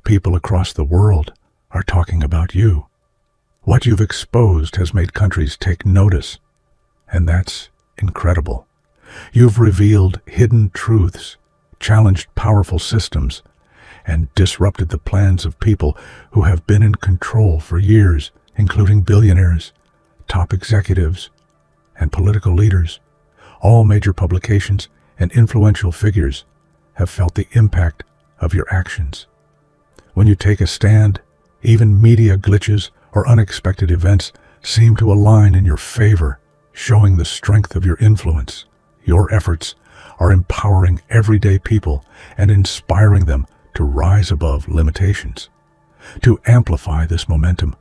People across the world are talking about you. What you've exposed has made countries take notice, and that's incredible. You've revealed hidden truths, challenged powerful systems, and disrupted the plans of people who have been in control for years, including billionaires, top executives, and political leaders. All major publications and influential figures have felt the impact of your actions. When you take a stand, even media glitches or unexpected events seem to align in your favor, showing the strength of your influence. Your efforts are empowering everyday people and inspiring them to rise above limitations. To amplify this momentum,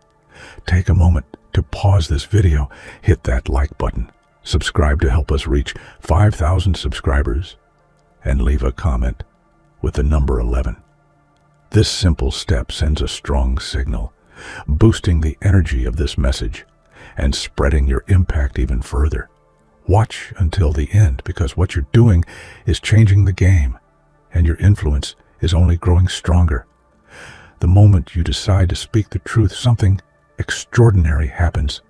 take a moment to pause this video, hit that like button, subscribe to help us reach 5,000 subscribers, and leave a comment with the number 11. This simple step sends a strong signal, boosting the energy of this message and spreading your impact even further. Watch until the end, because what you're doing is changing the game, and your influence is only growing stronger. The moment you decide to speak the truth, something extraordinary happens.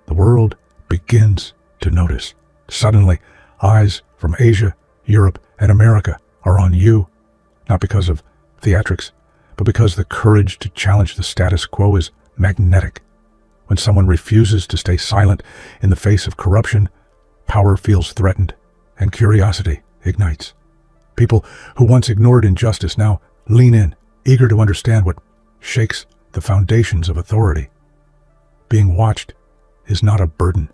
The world begins to notice. Suddenly, eyes from Asia, Europe, and America are on you, not because of theatrics, but because the courage to challenge the status quo is magnetic. When someone refuses to stay silent in the face of corruption, power feels threatened, and curiosity ignites. People who once ignored injustice now lean in, eager to understand what shakes the foundations of authority. Being watched is not a burden.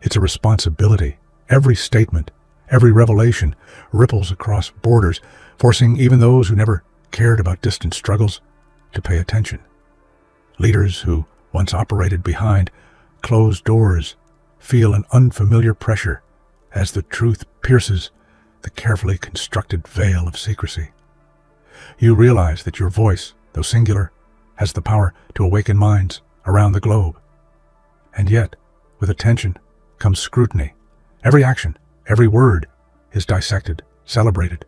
It's a responsibility. Every statement, every revelation ripples across borders, forcing even those who never cared about distant struggles to pay attention. Leaders who once operated behind closed doors feel an unfamiliar pressure as the truth pierces the carefully constructed veil of secrecy. You realize that your voice, though singular, has the power to awaken minds around the globe. And yet, with attention comes scrutiny. Every action, every word is dissected, celebrated,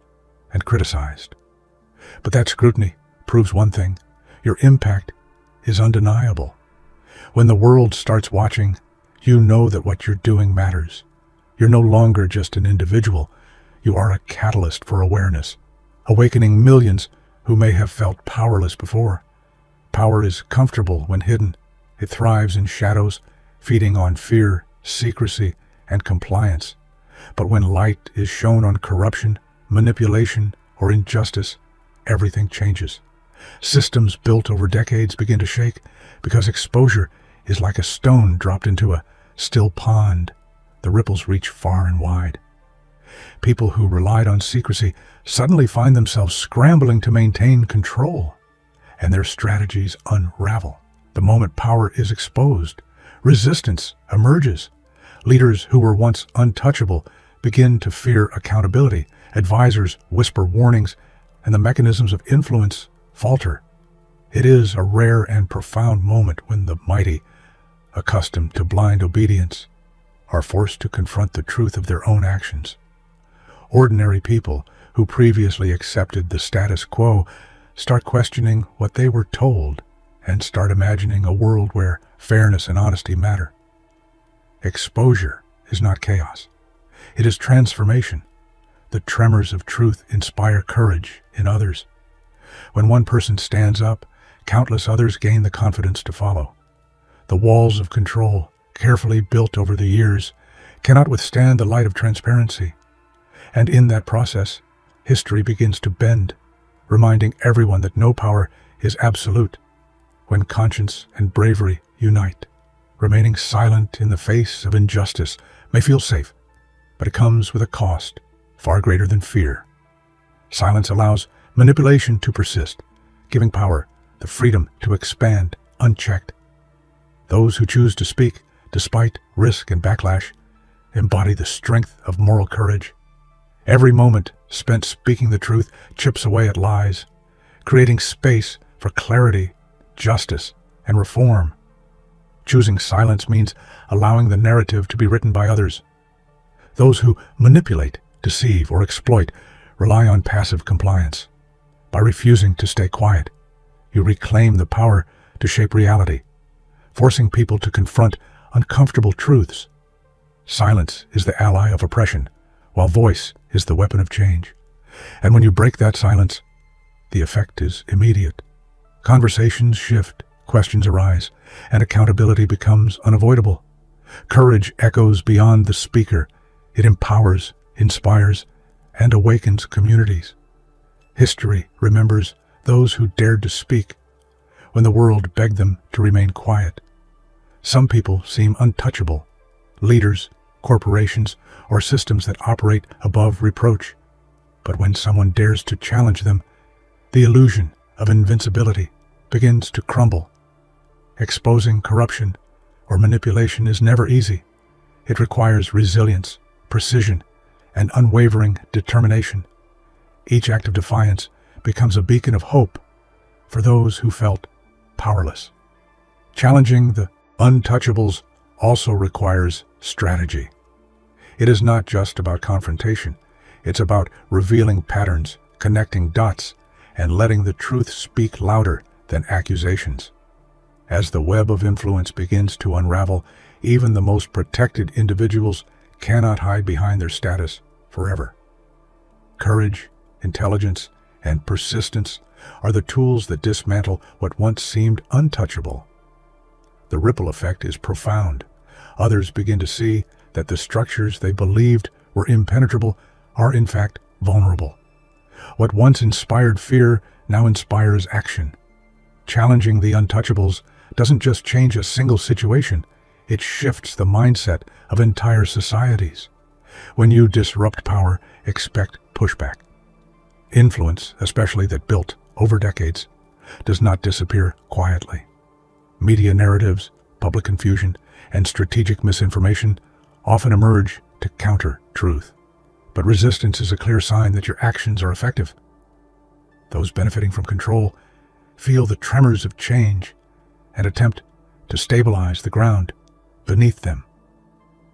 and criticized. But that scrutiny proves one thing: your impact is undeniable. When the world starts watching, you know that what you're doing matters. You're no longer just an individual. You are a catalyst for awareness, awakening millions who may have felt powerless before. Power is comfortable when hidden. It thrives in shadows, feeding on fear, secrecy, and compliance. But when light is shown on corruption, manipulation, or injustice, everything changes. Systems built over decades begin to shake because exposure is like a stone dropped into a still pond. The ripples reach far and wide. People who relied on secrecy suddenly find themselves scrambling to maintain control, and their strategies unravel. The moment power is exposed, resistance emerges. Leaders who were once untouchable begin to fear accountability. Advisors whisper warnings, and the mechanisms of influence falter. It is a rare and profound moment when the mighty, accustomed to blind obedience, are forced to confront the truth of their own actions. Ordinary people who previously accepted the status quo start questioning what they were told and start imagining a world where fairness and honesty matter. Exposure is not chaos. It is transformation. The tremors of truth inspire courage in others. When one person stands up, countless others gain the confidence to follow. The walls of control, carefully built over the years, cannot withstand the light of transparency. And in that process, history begins to bend, reminding everyone that no power is absolute. When conscience and bravery unite, remaining silent in the face of injustice may feel safe, but it comes with a cost far greater than fear. Silence allows manipulation to persist, giving power the freedom to expand unchecked. Those who choose to speak, despite risk and backlash, embody the strength of moral courage. Every moment spent speaking the truth chips away at lies, creating space for clarity, justice, and reform. Choosing silence means allowing the narrative to be written by others. Those who manipulate, deceive, or exploit rely on passive compliance. By refusing to stay quiet, you reclaim the power to shape reality, forcing people to confront uncomfortable truths. Silence is the ally of oppression, while voice is the weapon of change. And when you break that silence, the effect is immediate. Conversations shift, questions arise, and accountability becomes unavoidable. Courage echoes beyond the speaker. It empowers, inspires, and awakens communities. History remembers those who dared to speak when the world begged them to remain quiet. Some people seem untouchable, leaders, corporations, or systems that operate above reproach. But when someone dares to challenge them, the illusion of invincibility begins to crumble. Exposing corruption or manipulation is never easy. It requires resilience, precision, and unwavering determination. Each act of defiance becomes a beacon of hope for those who felt powerless. Challenging the untouchables also requires strategy. It is not just about confrontation. It's about revealing patterns, connecting dots, and letting the truth speak louder than accusations. As the web of influence begins to unravel, even the most protected individuals cannot hide behind their status forever. Courage, intelligence, and persistence are the tools that dismantle what once seemed untouchable. The ripple effect is profound. Others begin to see that the structures they believed were impenetrable are in fact vulnerable. What once inspired fear now inspires action. Challenging the untouchables doesn't just change a single situation, it shifts the mindset of entire societies. When you disrupt power, expect pushback. Influence, especially that built over decades, does not disappear quietly. Media narratives, public confusion, and strategic misinformation often emerge to counter truth. But resistance is a clear sign that your actions are effective. Those benefiting from control feel the tremors of change and attempt to stabilize the ground beneath them.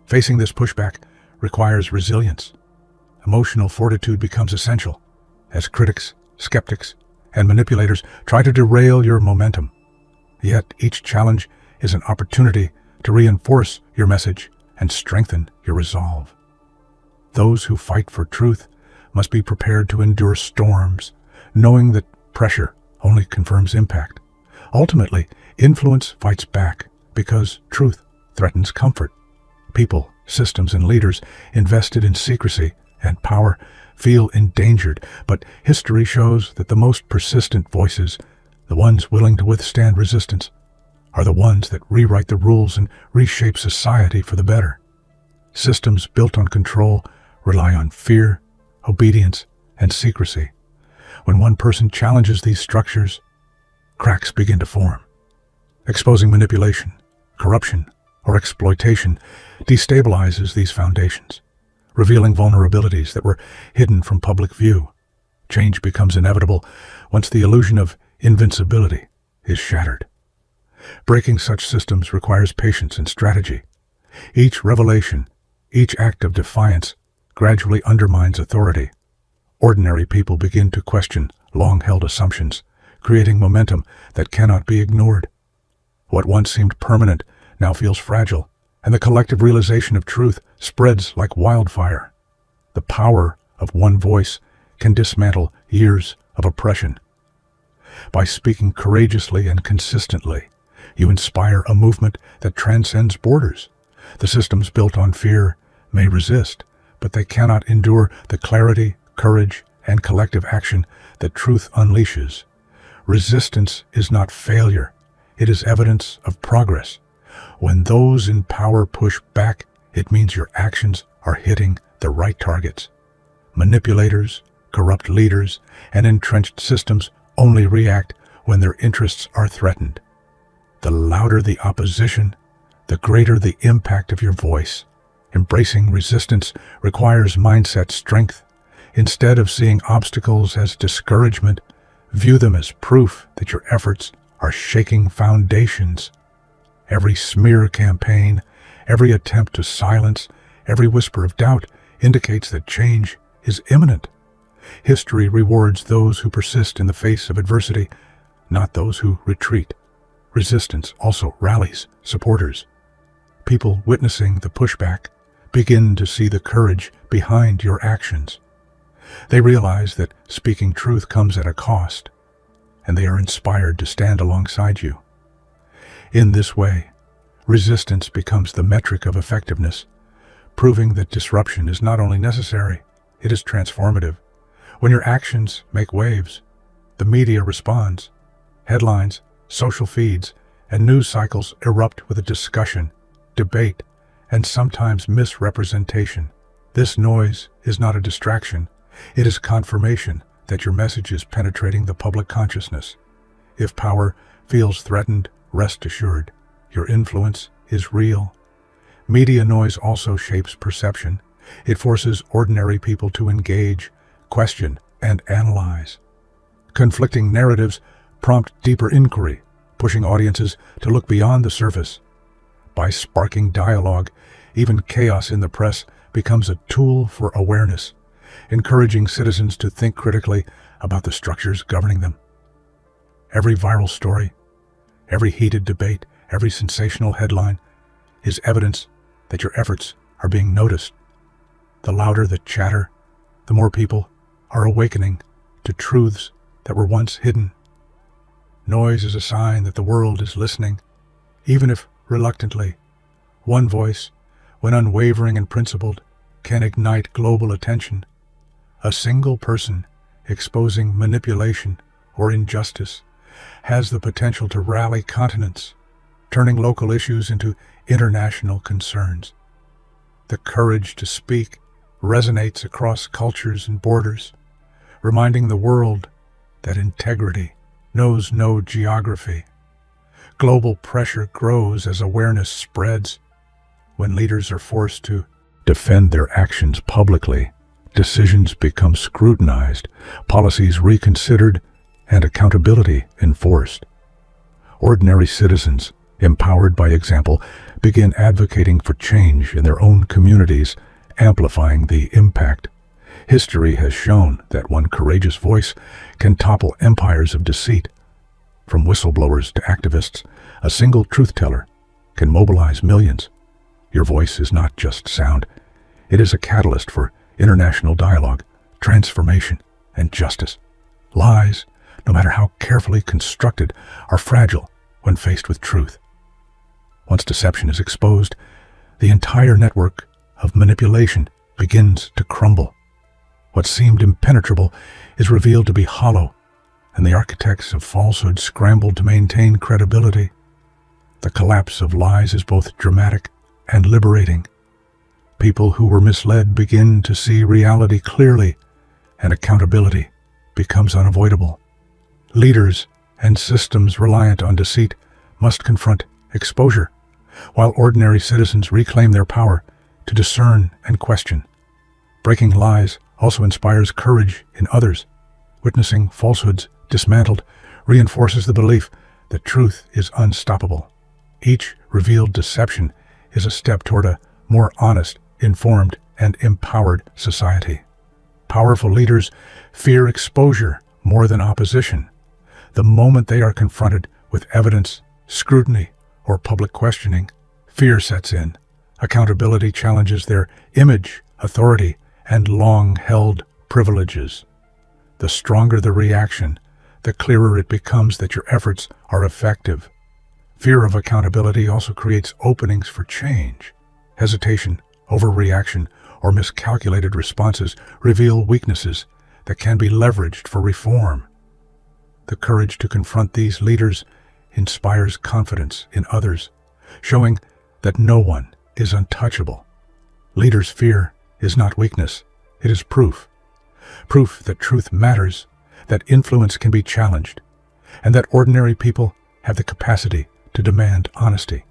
Facing this pushback requires resilience. Emotional fortitude becomes essential as critics, skeptics, and manipulators try to derail your momentum. Yet each challenge is an opportunity to reinforce your message and strengthen your resolve. Those who fight for truth must be prepared to endure storms, knowing that pressure only confirms impact. Ultimately, influence fights back because truth threatens comfort. People, systems, and leaders invested in secrecy and power feel endangered, but history shows that the most persistent voices, the ones willing to withstand resistance, are the ones that rewrite the rules and reshape society for the better. Systems built on control rely on fear, obedience, and secrecy. When one person challenges these structures, cracks begin to form. Exposing manipulation, corruption, or exploitation destabilizes these foundations, revealing vulnerabilities that were hidden from public view. Change becomes inevitable once the illusion of invincibility is shattered. Breaking such systems requires patience and strategy. Each revelation, each act of defiance gradually undermines authority. Ordinary people begin to question long-held assumptions, creating momentum that cannot be ignored. What once seemed permanent now feels fragile, and the collective realization of truth spreads like wildfire. The power of one voice can dismantle years of oppression. By speaking courageously and consistently, you inspire a movement that transcends borders. The systems built on fear may resist, but they cannot endure the clarity, courage, and collective action that truth unleashes. Resistance is not failure. It is evidence of progress. When those in power push back, it means your actions are hitting the right targets. Manipulators, corrupt leaders, and entrenched systems only react when their interests are threatened. The louder the opposition, the greater the impact of your voice. Embracing resistance requires mindset strength. Instead of seeing obstacles as discouragement, view them as proof that your efforts are shaking foundations. Every smear campaign, every attempt to silence, every whisper of doubt indicates that change is imminent. History rewards those who persist in the face of adversity, not those who retreat. Resistance also rallies supporters. People witnessing the pushback begin to see the courage behind your actions. They realize that speaking truth comes at a cost, and they are inspired to stand alongside you. In this way, resistance becomes the metric of effectiveness, proving that disruption is not only necessary, it is transformative. When your actions make waves, the media responds. Headlines, social feeds, and news cycles erupt with a discussion, debate, and sometimes misrepresentation. This noise is not a distraction. It is confirmation that your message is penetrating the public consciousness. If power feels threatened, rest assured, your influence is real. Media noise also shapes perception. It forces ordinary people to engage, question, and analyze. Conflicting narratives prompt deeper inquiry, pushing audiences to look beyond the surface. By sparking dialogue, even chaos in the press becomes a tool for awareness, encouraging citizens to think critically about the structures governing them. Every viral story, every heated debate, every sensational headline is evidence that your efforts are being noticed. The louder the chatter, the more people are awakening to truths that were once hidden. Noise is a sign that the world is listening, even if reluctantly. One voice, when unwavering and principled, can ignite global attention. A single person exposing manipulation or injustice has the potential to rally continents, turning local issues into international concerns. The courage to speak resonates across cultures and borders, reminding the world that integrity knows no geography. Global pressure grows as awareness spreads. When leaders are forced to defend their actions publicly, decisions become scrutinized, policies reconsidered, and accountability enforced. Ordinary citizens, empowered by example, begin advocating for change in their own communities, amplifying the impact. History has shown that one courageous voice can topple empires of deceit. From whistleblowers to activists, a single truth-teller can mobilize millions. Your voice is not just sound. It is a catalyst for international dialogue, transformation, and justice. Lies, no matter how carefully constructed, are fragile when faced with truth. Once deception is exposed, the entire network of manipulation begins to crumble. What seemed impenetrable is revealed to be hollow, and the architects of falsehood scramble to maintain credibility. The collapse of lies is both dramatic and liberating. People who were misled begin to see reality clearly, and accountability becomes unavoidable. Leaders and systems reliant on deceit must confront exposure, while ordinary citizens reclaim their power to discern and question. Breaking lies also inspires courage in others. Witnessing falsehoods dismantled reinforces the belief that truth is unstoppable. Each revealed deception is a step toward a more honest, informed, and empowered society. Powerful leaders fear exposure more than opposition. The moment they are confronted with evidence, scrutiny, or public questioning, fear sets in. Accountability challenges their image, authority, and long-held privileges. The stronger the reaction, the clearer it becomes that your efforts are effective. Fear of accountability also creates openings for change. Hesitation, overreaction, or miscalculated responses reveal weaknesses that can be leveraged for reform. The courage to confront these leaders inspires confidence in others, showing that no one is untouchable. Leaders' fear is not weakness, it is proof. Proof that truth matters, that influence can be challenged, and that ordinary people have the capacity to demand honesty.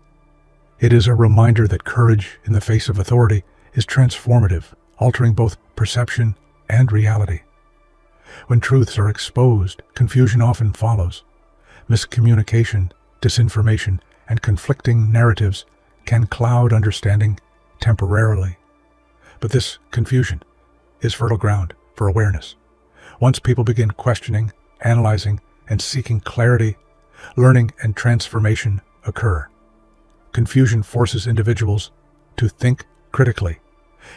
It is a reminder that courage in the face of authority is transformative, altering both perception and reality. When truths are exposed, confusion often follows. Miscommunication, disinformation, and conflicting narratives can cloud understanding temporarily. But this confusion is fertile ground for awareness. Once people begin questioning, analyzing, and seeking clarity, learning and transformation occur. Confusion forces individuals to think critically.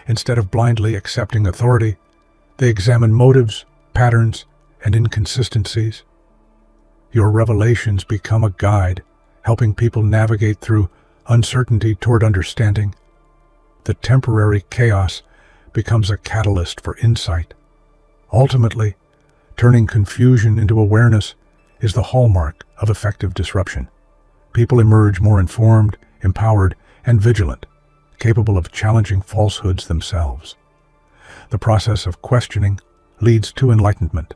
Instead of blindly accepting authority, they examine motives, patterns, and inconsistencies. Your revelations become a guide, helping people navigate through uncertainty toward understanding. The temporary chaos becomes a catalyst for insight. Ultimately, turning confusion into awareness is the hallmark of effective disruption. People emerge more informed, empowered, and vigilant, capable of challenging falsehoods themselves. The process of questioning leads to enlightenment,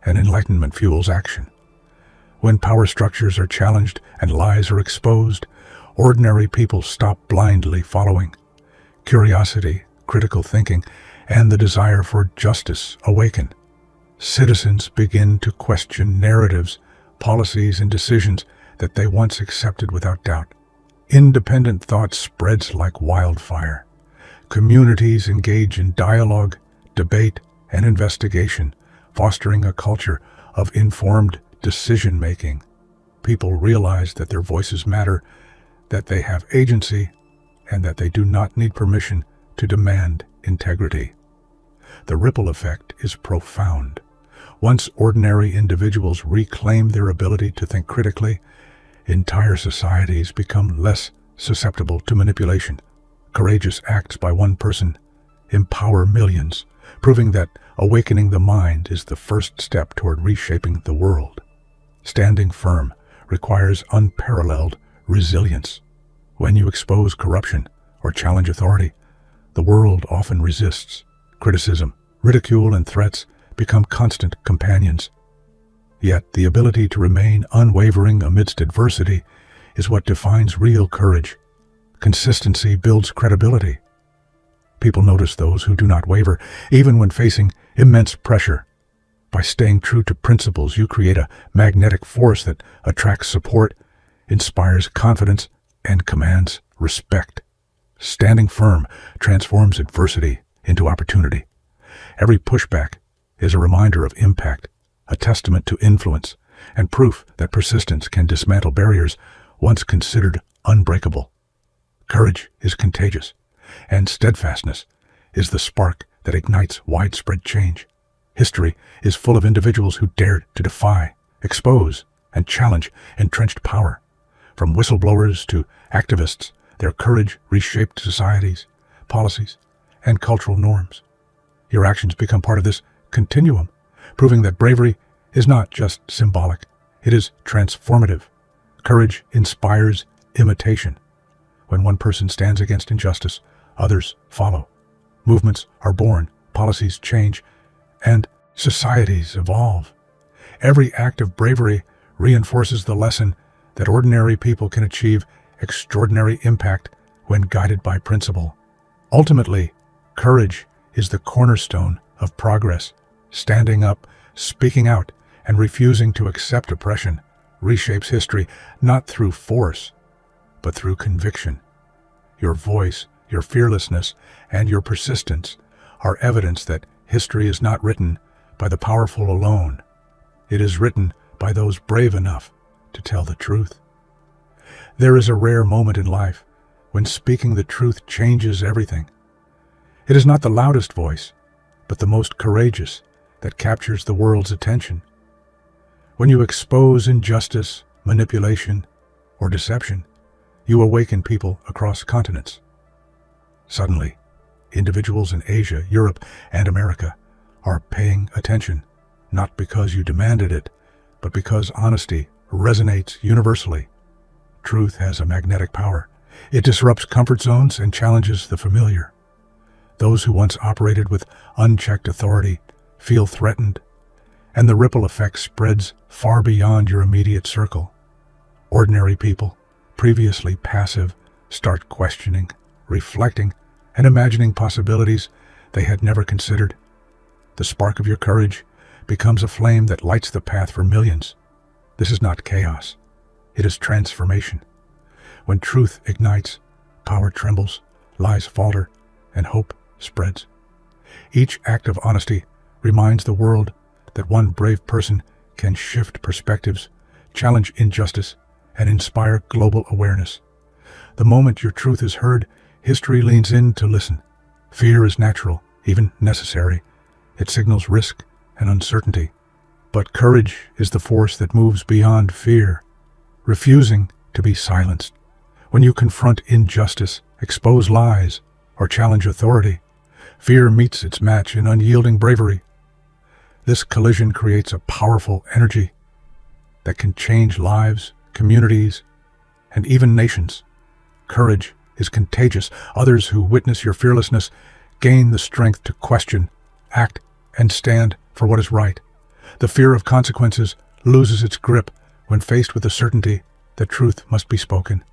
and enlightenment fuels action. When power structures are challenged and lies are exposed, ordinary people stop blindly following. Curiosity, critical thinking, and the desire for justice awaken. Citizens begin to question narratives, policies, and decisions that they once accepted without doubt. Independent thought spreads like wildfire. Communities engage in dialogue, debate, and investigation, fostering a culture of informed decision-making. People realize that their voices matter, that they have agency, and that they do not need permission to demand integrity. The ripple effect is profound. Once ordinary individuals reclaim their ability to think critically, entire societies become less susceptible to manipulation. Courageous acts by one person empower millions, proving that awakening the mind is the first step toward reshaping the world. Standing firm requires unparalleled resilience. When you expose corruption or challenge authority, the world often resists. Criticism, ridicule, and threats become constant companions. Yet the ability to remain unwavering amidst adversity is what defines real courage. Consistency builds credibility. People notice those who do not waver, even when facing immense pressure. By staying true to principles, you create a magnetic force that attracts support, inspires confidence, and commands respect. Standing firm transforms adversity into opportunity. Every pushback is a reminder of impact, a testament to influence, and proof that persistence can dismantle barriers once considered unbreakable. Courage is contagious, and steadfastness is the spark that ignites widespread change. History is full of individuals who dared to defy, expose, and challenge entrenched power. From whistleblowers to activists, their courage reshaped societies, policies, and cultural norms. Your actions become part of this continuum, proving that bravery is not just symbolic, it is transformative. Courage inspires imitation. When one person stands against injustice, others follow. Movements are born, policies change, and societies evolve. Every act of bravery reinforces the lesson that ordinary people can achieve extraordinary impact when guided by principle. Ultimately, courage is the cornerstone of progress. Standing up, speaking out, and refusing to accept oppression reshapes history not through force, but through conviction. Your voice, your fearlessness, and your persistence are evidence that history is not written by the powerful alone. It is written by those brave enough to tell the truth. There is a rare moment in life when speaking the truth changes everything. It is not the loudest voice, but the most courageous that captures the world's attention. When you expose injustice, manipulation, or deception, you awaken people across continents. Suddenly, individuals in Asia, Europe, and America are paying attention, not because you demanded it, but because honesty resonates universally. Truth has a magnetic power. It disrupts comfort zones and challenges the familiar. Those who once operated with unchecked authority feel threatened, and the ripple effect spreads far beyond your immediate circle. Ordinary people, previously passive, start questioning, reflecting, and imagining possibilities they had never considered. The spark of your courage becomes a flame that lights the path for millions. This is not chaos. It is transformation. When truth ignites, power trembles, lies falter, and hope spreads. Each act of honesty reminds the world that one brave person can shift perspectives, challenge injustice, and inspire global awareness. The moment your truth is heard, history leans in to listen. Fear is natural, even necessary. It signals risk and uncertainty. But courage is the force that moves beyond fear, refusing to be silenced. When you confront injustice, expose lies, or challenge authority, fear meets its match in unyielding bravery. This collision creates a powerful energy that can change lives, communities, and even nations. Courage is contagious. Others who witness your fearlessness gain the strength to question, act, and stand for what is right. The fear of consequences loses its grip when faced with the certainty that truth must be spoken.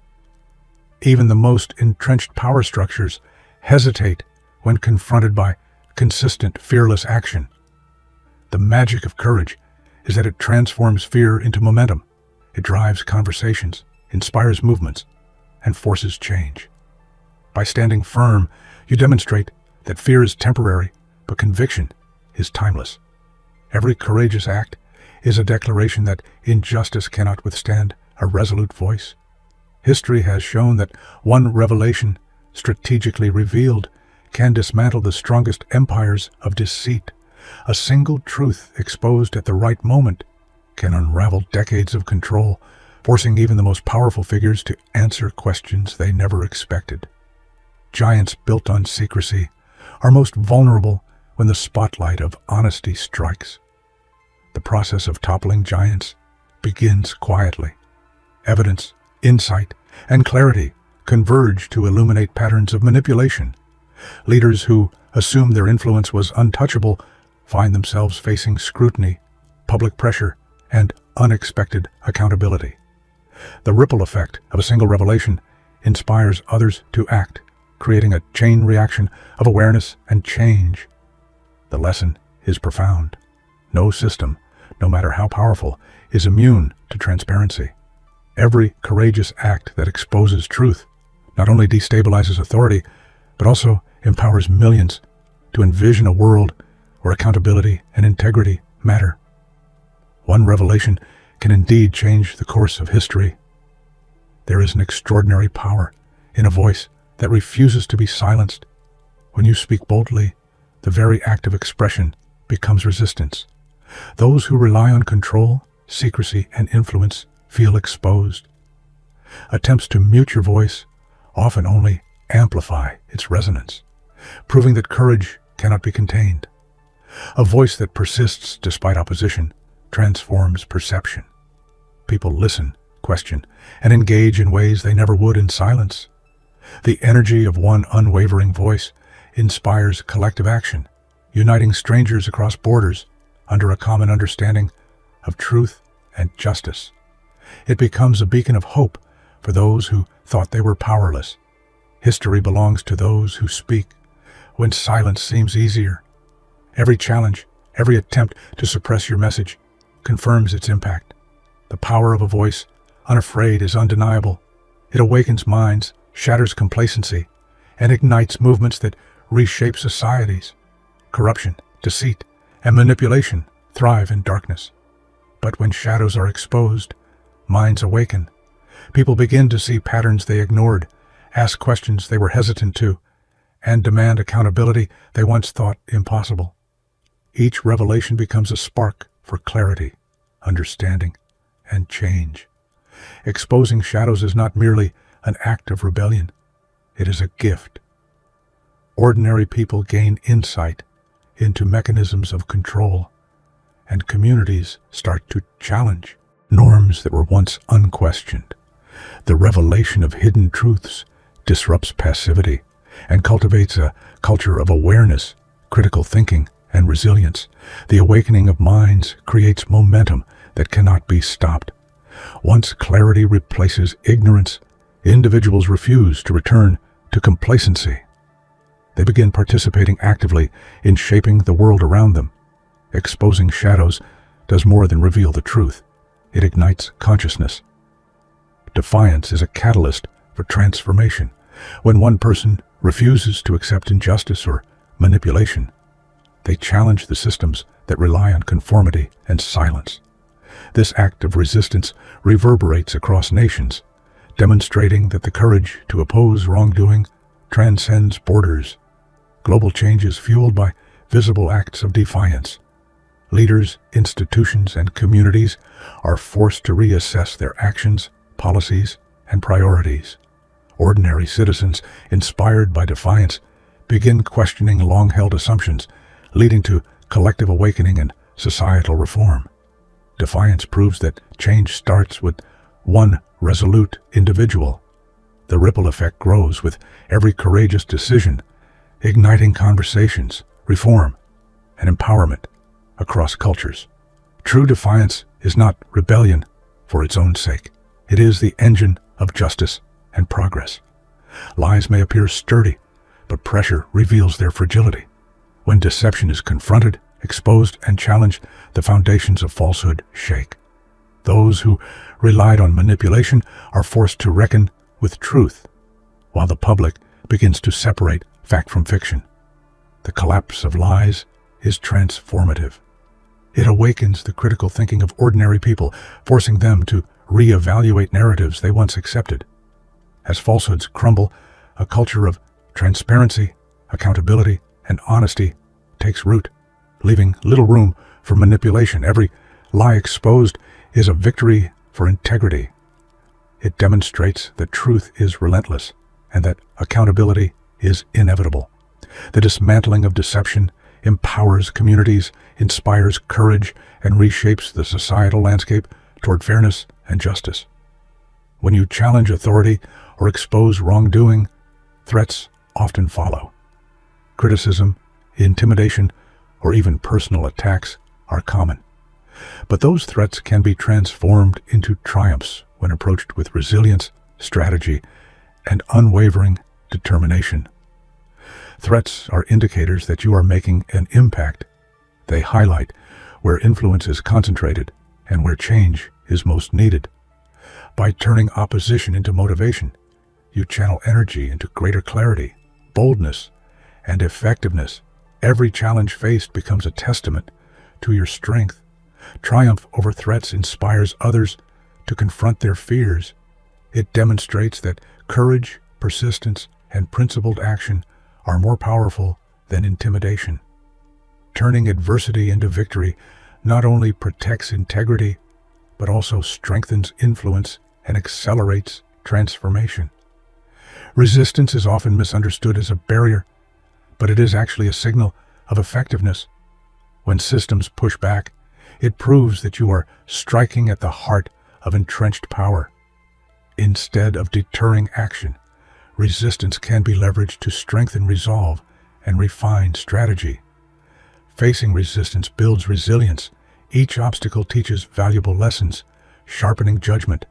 Even the most entrenched power structures hesitate when confronted by consistent, fearless action. The magic of courage is that it transforms fear into momentum. It drives conversations, inspires movements, and forces change. By standing firm, you demonstrate that fear is temporary, but conviction is timeless. Every courageous act is a declaration that injustice cannot withstand a resolute voice. History has shown that one revelation, strategically revealed, can dismantle the strongest empires of deceit. A single truth exposed at the right moment can unravel decades of control, forcing even the most powerful figures to answer questions they never expected. Giants built on secrecy are most vulnerable when the spotlight of honesty strikes. The process of toppling giants begins quietly. Evidence, insight, and clarity converge to illuminate patterns of manipulation. Leaders who assumed their influence was untouchable find themselves facing scrutiny, public pressure, and unexpected accountability. The ripple effect of a single revelation inspires others to act, creating a chain reaction of awareness and change. The lesson is profound. No system, no matter how powerful, is immune to transparency. Every courageous act that exposes truth not only destabilizes authority, but also empowers millions to envision a world where accountability and integrity matter. One revelation can indeed change the course of history. There is an extraordinary power in a voice that refuses to be silenced. When you speak boldly, the very act of expression becomes resistance. Those who rely on control, secrecy, and influence feel exposed. Attempts to mute your voice often only amplify its resonance, proving that courage cannot be contained. A voice that persists despite opposition transforms perception. People listen, question, and engage in ways they never would in silence. The energy of one unwavering voice inspires collective action, uniting strangers across borders under a common understanding of truth and justice. It becomes a beacon of hope for those who thought they were powerless. History belongs to those who speak when silence seems easier. Every challenge, every attempt to suppress your message confirms its impact. The power of a voice, unafraid, is undeniable. It awakens minds, shatters complacency, and ignites movements that reshape societies. Corruption, deceit, and manipulation thrive in darkness. But when shadows are exposed, minds awaken. People begin to see patterns they ignored, ask questions they were hesitant to, and demand accountability they once thought impossible. Each revelation becomes a spark for clarity, understanding, and change. Exposing shadows is not merely an act of rebellion. It is a gift. Ordinary people gain insight into mechanisms of control, and communities start to challenge norms that were once unquestioned. The revelation of hidden truths disrupts passivity and cultivates a culture of awareness, critical thinking, and resilience. The awakening of minds creates momentum that cannot be stopped. Once clarity replaces ignorance, individuals refuse to return to complacency. They begin participating actively in shaping the world around them. Exposing shadows does more than reveal the truth. It ignites consciousness. Defiance is a catalyst for transformation. When one person refuses to accept injustice or manipulation, they challenge the systems that rely on conformity and silence. This act of resistance reverberates across nations, demonstrating that the courage to oppose wrongdoing transcends borders. Global change is fueled by visible acts of defiance. Leaders, institutions, and communities are forced to reassess their actions, policies, and priorities. Ordinary citizens, inspired by defiance, begin questioning long-held assumptions, leading to collective awakening and societal reform. Defiance proves that change starts with one resolute individual. The ripple effect grows with every courageous decision, igniting conversations, reform, and empowerment across cultures. True defiance is not rebellion for its own sake. It is the engine of justice and progress. Lies may appear sturdy, but pressure reveals their fragility. When deception is confronted, exposed, and challenged, the foundations of falsehood shake. Those who relied on manipulation are forced to reckon with truth, while the public begins to separate fact from fiction. The collapse of lies is transformative. It awakens the critical thinking of ordinary people, forcing them to reevaluate narratives they once accepted. As falsehoods crumble, a culture of transparency, accountability, and honesty takes root, leaving little room for manipulation. Every lie exposed is a victory for integrity. It demonstrates that truth is relentless and that accountability is inevitable. The dismantling of deception empowers communities, inspires courage, and reshapes the societal landscape toward fairness and justice. When you challenge authority or expose wrongdoing, threats often follow. Criticism, intimidation, or even personal attacks are common. But those threats can be transformed into triumphs when approached with resilience, strategy, and unwavering determination. Threats are indicators that you are making an impact. They highlight where influence is concentrated and where change is most needed. By turning opposition into motivation, you channel energy into greater clarity, boldness, and effectiveness. Every challenge faced becomes a testament to your strength. Triumph over threats inspires others to confront their fears. It demonstrates that courage, persistence, and principled action are more powerful than intimidation. Turning adversity into victory not only protects integrity, but also strengthens influence and accelerates transformation. Resistance is often misunderstood as a barrier, but it is actually a signal of effectiveness. When systems push back, it proves that you are striking at the heart of entrenched power. Instead of deterring action, resistance can be leveraged to strengthen resolve and refine strategy. Facing resistance builds resilience. Each obstacle teaches valuable lessons, sharpening judgment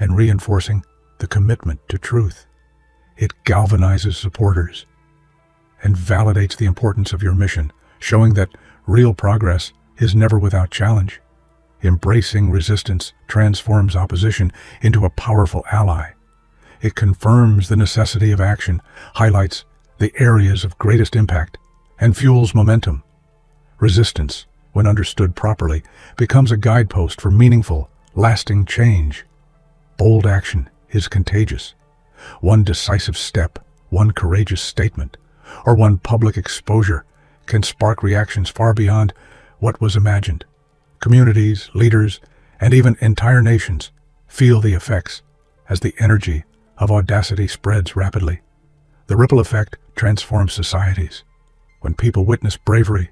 and reinforcing the commitment to truth. It galvanizes supporters and validates the importance of your mission, showing that real progress is never without challenge. Embracing resistance transforms opposition into a powerful ally. It confirms the necessity of action, highlights the areas of greatest impact, and fuels momentum. Resistance, when understood properly, becomes a guidepost for meaningful, lasting change. Bold action is contagious. One decisive step, one courageous statement, or one public exposure can spark reactions far beyond what was imagined. Communities, leaders, and even entire nations feel the effects as the energy of audacity spreads rapidly. The ripple effect transforms societies. When people witness bravery,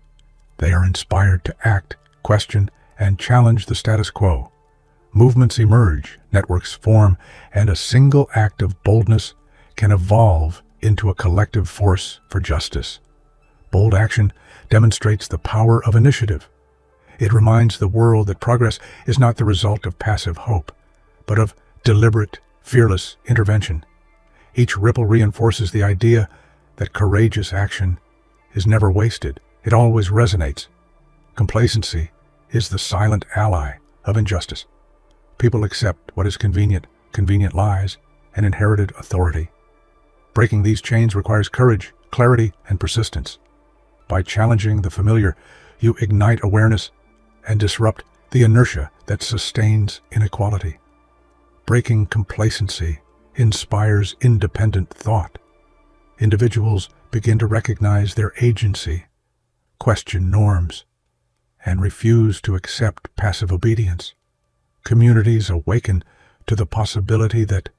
they are inspired to act, question, and challenge the status quo. Movements emerge, networks form, and a single act of boldness can evolve into a collective force for justice. Bold action demonstrates the power of initiative. It reminds the world that progress is not the result of passive hope, but of deliberate, fearless intervention. Each ripple reinforces the idea that courageous action is never wasted. It always resonates. Complacency is the silent ally of injustice. People accept what is convenient, convenient lies, and inherited authority. Breaking these chains requires courage, clarity, and persistence. By challenging the familiar, you ignite awareness and disrupt the inertia that sustains inequality. Breaking complacency inspires independent thought. Individuals begin to recognize their agency, question norms, and refuse to accept passive obedience. Communities awaken to the possibility that